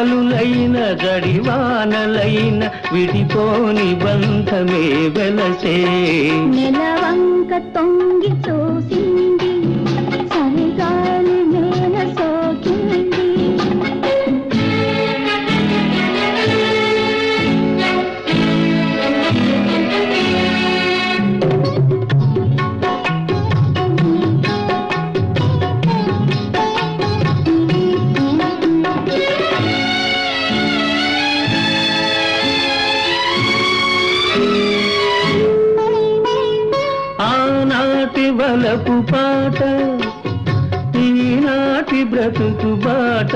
గాలులైన జడివానలైన విడిపోని బంధమే వెలసే. నెలవంక తొంగి చూసింది చలిగాలి నేల సోకింది. ఆనాటి వలపు పాట ఈనాటి బ్రతుకు బాట.